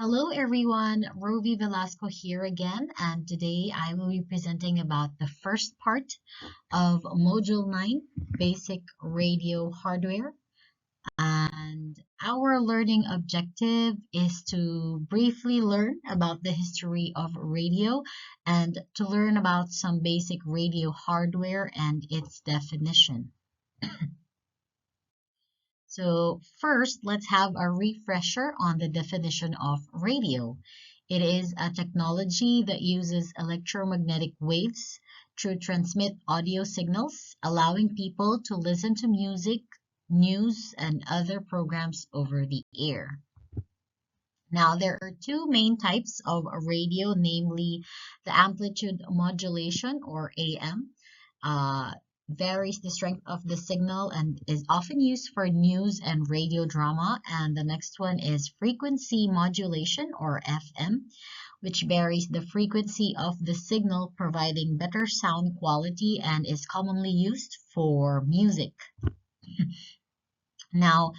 Hello everyone, Ruby Velasco here again, and today I will be presenting about the first part of Module 9, Basic Radio Hardware. And our learning objective is to briefly learn about the history of radio and to learn about some basic radio hardware and its definition. So first, let's have a refresher on the definition of radio. It is a technology that uses electromagnetic waves to transmit audio signals, allowing people to listen to music, news, and other programs over the air. Now, there are two main types of radio, namely the amplitude modulation or AM. Varies the strength of the signal and is often used for news and radio drama. And the next one is frequency modulation or FM, which varies the frequency of the signal, providing better sound quality and is commonly used for music. Now,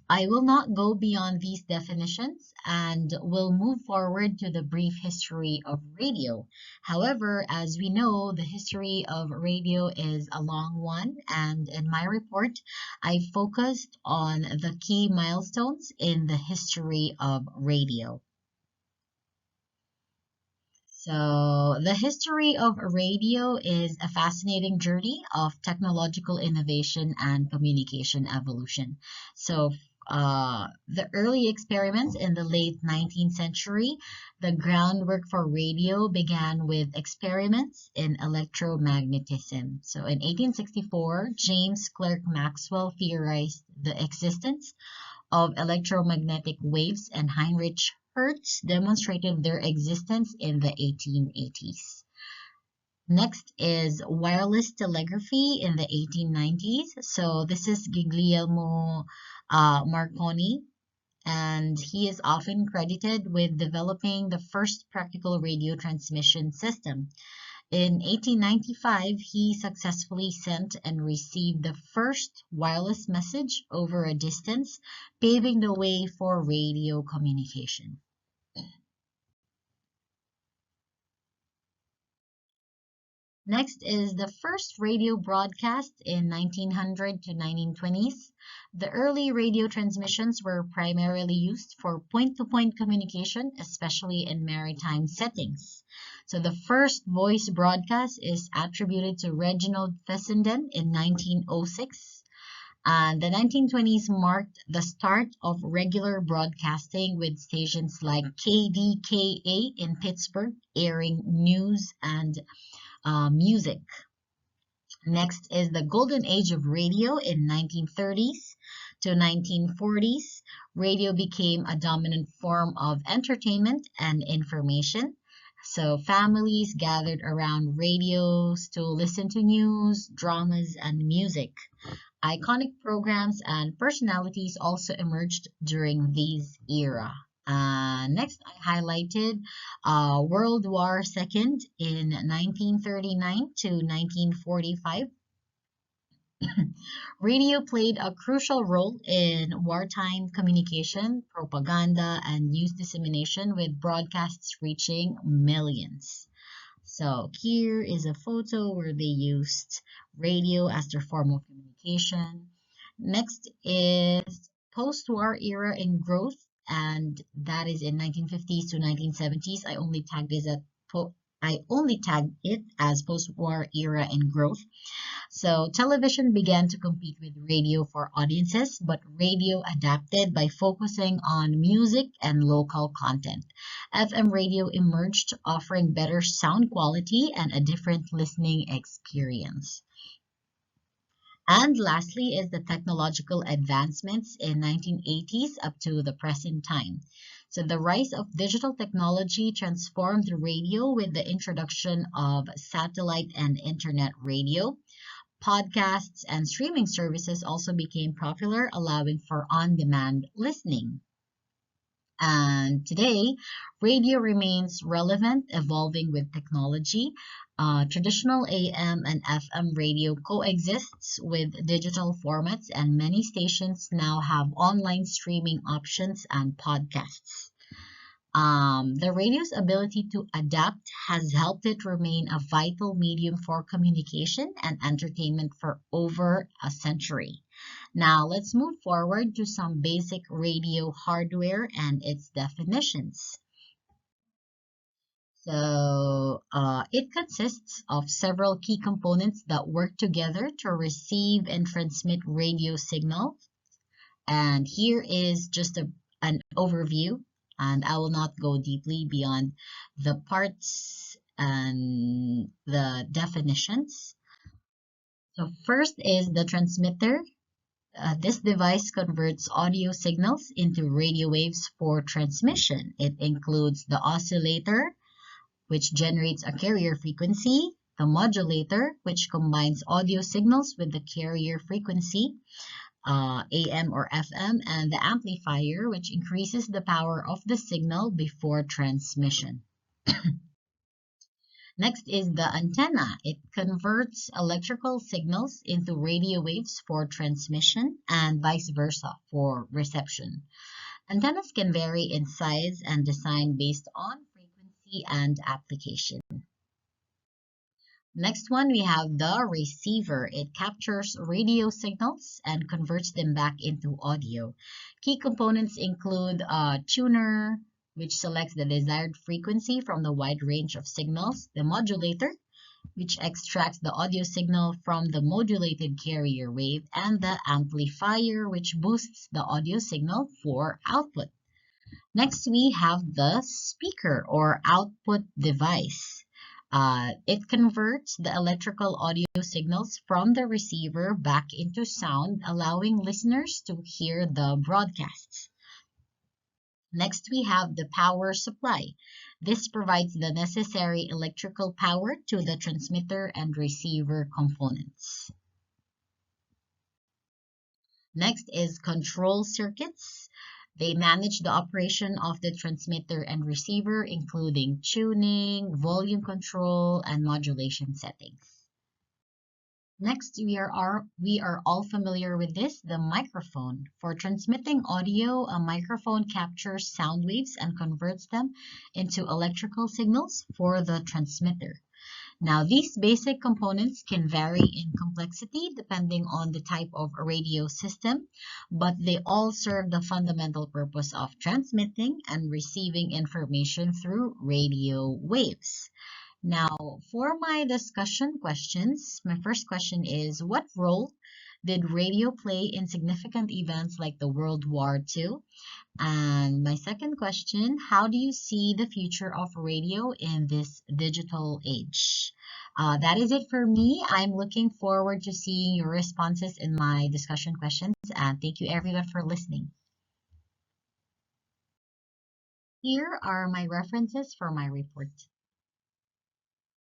I will not go beyond these definitions and will move forward to the brief history of radio. However, as we know, the history of radio is a long one, and in my report, I focused on the key milestones in the history of radio. So, the history of radio is a fascinating journey of technological innovation and communication evolution. So, the early experiments in the late 19th century, the groundwork for radio began with experiments in electromagnetism. So, in 1864, James Clerk Maxwell theorized the existence of electromagnetic waves, and Heinrich Hertz demonstrated their existence in the 1880s. Next is wireless telegraphy in the 1890s. So this is Guglielmo Marconi, and he is often credited with developing the first practical radio transmission system. In 1895, he successfully sent and received the first wireless message over a distance, paving the way for radio communication. Next is the first radio broadcast in 1900 to 1920s. The early radio transmissions were primarily used for point-to-point communication, especially in maritime settings. So the first voice broadcast is attributed to Reginald Fessenden in 1906. And the 1920s marked the start of regular broadcasting with stations like KDKA in Pittsburgh airing news and music. Next is the golden age of radio in 1930s to 1940s. Radio became a dominant form of entertainment and information. So families gathered around radios to listen to news, dramas, and music. Iconic programs and personalities also emerged during this era. Next, I highlighted World War II in 1939 to 1945. Radio played a crucial role in wartime communication, propaganda, and news dissemination, with broadcasts reaching millions. So here is a photo where they used radio as their form of communication. Next is post-war era in growth, and that is in 1950s to 1970s. I only tagged it as post-war era in growth. So television began to compete with radio for audiences, but radio adapted by focusing on music and local content. FM radio emerged, offering better sound quality and a different listening experience. And lastly is the technological advancements in 1980s up to the present time. So the rise of digital technology transformed the radio with the introduction of satellite and internet radio. Podcasts and streaming services also became popular, allowing for on-demand listening. And today, radio remains relevant, evolving with technology. Traditional AM and FM radio coexists with digital formats, and many stations now have online streaming options and podcasts. The radio's ability to adapt has helped it remain a vital medium for communication and entertainment for over a century. Now, let's move forward to some basic radio hardware and its definitions. It consists of several key components that work together to receive and transmit radio signals. And here is just an overview, and I will not go deeply beyond the parts and the definitions. So first is the transmitter. This device converts audio signals into radio waves for transmission. It includes the oscillator, which generates a carrier frequency, the modulator, which combines audio signals with the carrier frequency, AM or FM, and the amplifier, which increases the power of the signal before transmission. Next is the antenna. It converts electrical signals into radio waves for transmission and vice versa for reception. Antennas can vary in size and design based on frequency and application. Next one, we have the receiver. It captures radio signals and converts them back into audio. Key components include a tuner, which selects the desired frequency from the wide range of signals, the modulator, which extracts the audio signal from the modulated carrier wave, and the amplifier, which boosts the audio signal for output. Next, we have the speaker or output device. It converts the electrical audio signals from the receiver back into sound, allowing listeners to hear the broadcasts. Next, we have the power supply. This provides the necessary electrical power to the transmitter and receiver components. Next is control circuits. They manage the operation of the transmitter and receiver, including tuning, volume control, and modulation settings. Next, we are all familiar with this, the microphone. For transmitting audio, a microphone captures sound waves and converts them into electrical signals for the transmitter. Now, these basic components can vary in complexity depending on the type of radio system, but they all serve the fundamental purpose of transmitting and receiving information through radio waves. Now, for my discussion questions, my first question is, what role did radio play in significant events like the World War II? And my second question, how do you see the future of radio in this digital age? That is it for me. I'm looking forward to seeing your responses in my discussion questions, and thank you everyone for listening. Here are my references for my report.